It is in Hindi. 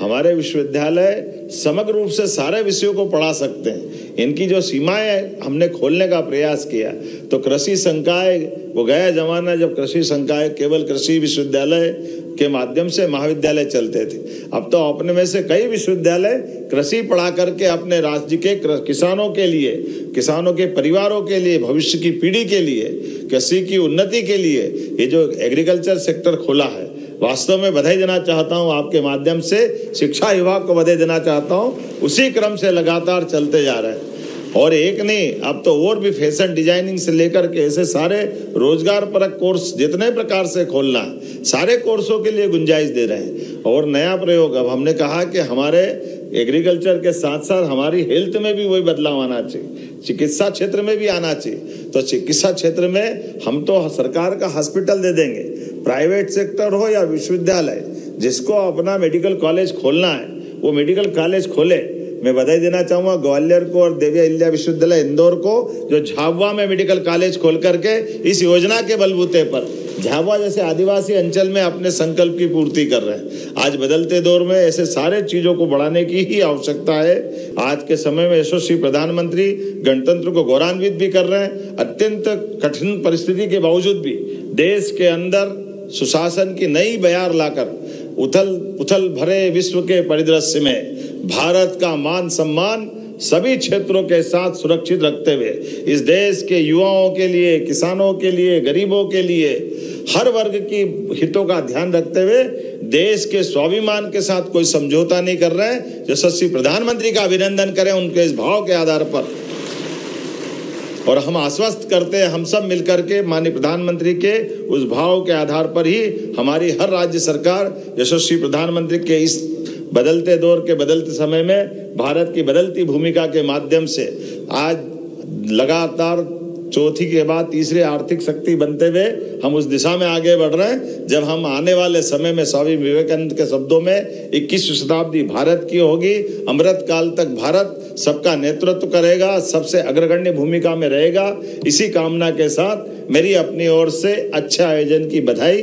हमारे विश्वविद्यालय समग्र रूप से सारे विषयों को पढ़ा सकते हैं। इनकी जो सीमाएं हमने खोलने का प्रयास किया, तो कृषि संकाय, वो गया जमाना जब कृषि संकाय केवल कृषि विश्वविद्यालय के माध्यम से महाविद्यालय चलते थे। अब तो अपने में से कई विश्वविद्यालय कृषि पढ़ा करके अपने राज्य के किसानों के लिए, किसानों के परिवारों के लिए, भविष्य की पीढ़ी के लिए, कृषि की उन्नति के लिए ये जो एग्रीकल्चर सेक्टर खोला है, वास्तव में बधाई देना चाहता हूं। आपके माध्यम से शिक्षा विभाग को बधाई देना चाहता हूं। उसी क्रम से लगातार चलते जा रहे हैं। और एक नहीं, अब तो और भी फैशन डिजाइनिंग से लेकर के ऐसे सारे रोजगार परक कोर्स जितने प्रकार से खोलना है, सारे कोर्सों के लिए गुंजाइश दे रहे हैं। और नया प्रयोग, अब हमने कहा कि हमारे एग्रीकल्चर के साथ साथ हमारी हेल्थ में भी वही बदलाव आना चाहिए, चिकित्सा क्षेत्र में भी आना चाहिए। तो चिकित्सा क्षेत्र में हम तो सरकार का हॉस्पिटल दे देंगे, प्राइवेट सेक्टर हो या विश्वविद्यालय, जिसको अपना मेडिकल कॉलेज खोलना है वो मेडिकल कॉलेज खोले। मैं बधाई देना चाहूँगा ग्वालियर को और देवी अहिल्या विश्वविद्यालय इंदौर को, जो झाबुआ में मेडिकल कॉलेज खोल करके इस योजना के बलबूते पर झाबुआ जैसे आदिवासी अंचल में अपने संकल्प की पूर्ति कर रहे हैं। आज बदलते दौर में ऐसे सारे चीज़ों को बढ़ाने की ही आवश्यकता है। आज के समय में यशस्वी प्रधानमंत्री गणतंत्र को गौरवान्वित भी कर रहे हैं। अत्यंत कठिन परिस्थिति के बावजूद भी देश के अंदर सुशासन की नई बयार लाकर उथल भरे विश्व के परिदृश्य में भारत का मान सम्मान सभी क्षेत्रों के साथ सुरक्षित रखते हुए इस देश के युवाओं के लिए, किसानों के लिए, गरीबों के लिए, हर वर्ग की हितों का ध्यान रखते हुए देश के स्वाभिमान के साथ कोई समझौता नहीं कर रहे हैं। यशस्वी प्रधानमंत्री का अभिनंदन करें उनके इस भाव के आधार पर। और हम आश्वस्त करते हैं, हम सब मिलकर के माननीय प्रधानमंत्री के उस भाव के आधार पर ही हमारी हर राज्य सरकार यशस्वी प्रधानमंत्री के इस बदलते दौर के बदलते समय में भारत की बदलती भूमिका के माध्यम से आज लगातार चौथी के बाद तीसरी आर्थिक शक्ति बनते हुए हम उस दिशा में आगे बढ़ रहे हैं। जब हम आने वाले समय में स्वामी विवेकानंद के शब्दों में 21वीं शताब्दी भारत की होगी, अमृत काल तक भारत सबका नेतृत्व करेगा, सबसे अग्रगण्य भूमिका में रहेगा। इसी कामना के साथ मेरी अपनी ओर से अच्छे आयोजन की बधाई।